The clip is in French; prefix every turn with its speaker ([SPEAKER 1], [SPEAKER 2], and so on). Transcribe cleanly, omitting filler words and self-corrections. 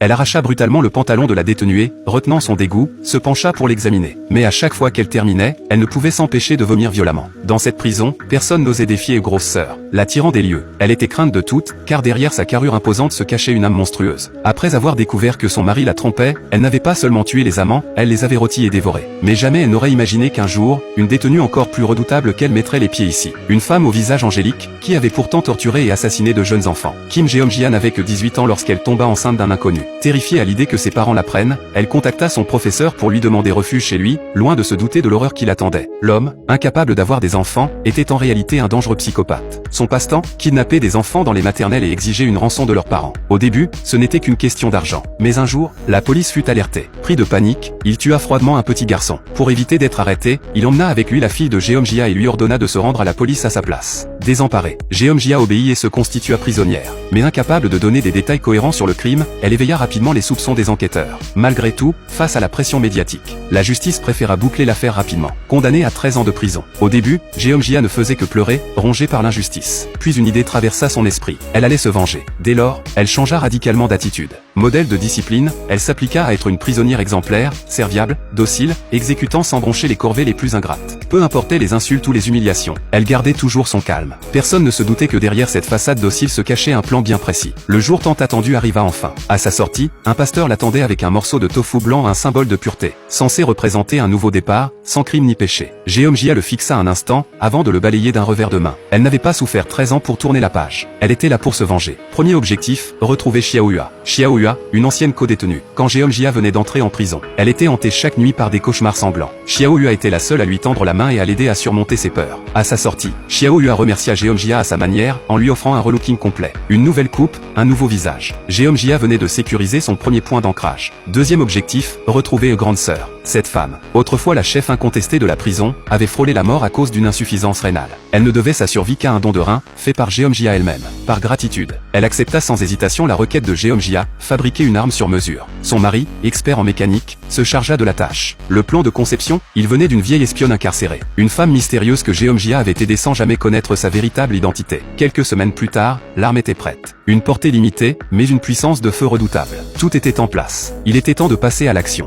[SPEAKER 1] Elle arracha brutalement le pantalon de la détenue et, retenant son dégoût, se pencha pour l'examiner. Mais à chaque fois qu'elle terminait, elle ne pouvait s'empêcher de vomir violemment. Dans cette prison, personne n'osait défier Grosse Sœur, la tyran des lieux. Elle était crainte de toutes, car derrière sa carrure imposante se cachait une âme monstrueuse. Après avoir découvert que son mari la trompait, elle n'avait pas seulement tué les amants, elle les avait rôtis et dévorés. Mais jamais elle n'aurait imaginé qu'un jour, une détenue encore plus redoutable qu'elle mettrait les pieds ici. Une femme au visage angélique, qui avait pourtant torturé et assassiné de jeunes enfants. Kim Jeong-jia n'avait que 18 ans lorsqu'elle tomba enceinte d'un inconnu. Terrifiée à l'idée que ses parents l'apprennent, elle contacta son professeur pour lui demander refuge chez lui, loin de se douter de l'horreur qui l'attendait. L'homme, incapable d'avoir des enfants, était en réalité un dangereux psychopathe. Son passe-temps, kidnapper des enfants dans les maternelles et exiger une rançon de leurs parents. Au début, ce n'était qu'une question d'argent. Mais un jour, la police fut alertée. Pris de panique, il tua froidement un petit garçon. Pour éviter d'être arrêté, il emmena avec lui la fille de Jeong-jia et lui ordonna de se rendre à la police à sa place. Désemparée, Jeong-jia obéit et se constitua prisonnière. Mais incapable de donner des détails cohérents sur le crime, elle éveilla rapidement les soupçons des enquêteurs. Malgré tout, face à la pression médiatique, la justice préféra boucler l'affaire rapidement. Condamnée à 13 ans de prison. Au début, Jeong-jia ne faisait que pleurer, rongée par l'injustice. Puis une idée traversa son esprit. Elle allait se venger. Dès lors, elle changea radicalement d'attitude. Modèle de discipline, elle s'appliqua à être une prisonnière exemplaire, serviable, docile, exécutant sans broncher les corvées les plus ingrates. Peu importaient les insultes ou les humiliations, elle gardait toujours son calme. Personne ne se doutait que derrière cette façade docile se cachait un plan bien précis. Le jour tant attendu arriva enfin. À sa sortie, un pasteur l'attendait avec un morceau de tofu blanc, un symbole de pureté, censé représenter un nouveau départ, sans crime ni péché. Jeong-jia le fixa un instant, avant de le balayer d'un revers de main. Elle n'avait pas souffert 13 ans pour tourner la page. Elle était là pour se venger. Premier objectif, retrouver Xiaohua. Xiaohua, une ancienne co-détenue. Quand Jeong-jia venait d'entrer en prison, elle était hantée chaque nuit par des cauchemars sanglants. Xiaohua était la seule à lui tendre la main et à l'aider à surmonter ses peurs. À sa sortie, Xiaohua remercia Jeong-jia à sa manière, en lui offrant un relooking complet. Une nouvelle coupe, un nouveau visage. Jeong-jia venait de sécuriser son premier point d'ancrage. Deuxième objectif, retrouver Grande Sœur. Cette femme, autrefois la chef incontestée de la prison, avait frôlé la mort à cause d'une insuffisance rénale. Elle ne devait sa survie qu'à un don de rein, fait par Jeong-jia elle-même. Par gratitude, elle accepta sans hésitation la requête de Jeong-jia, fabriquer une arme sur mesure. Son mari, expert en mécanique, se chargea de la tâche. Le plan de conception, il venait d'une vieille espionne incarcérée. Une femme mystérieuse que Jeong-jia avait aidé sans jamais connaître sa véritable identité. Quelques semaines plus tard, l'arme était prête. Une portée limitée, mais une puissance de feu redoutable. Tout était en place. Il était temps de passer à l'action.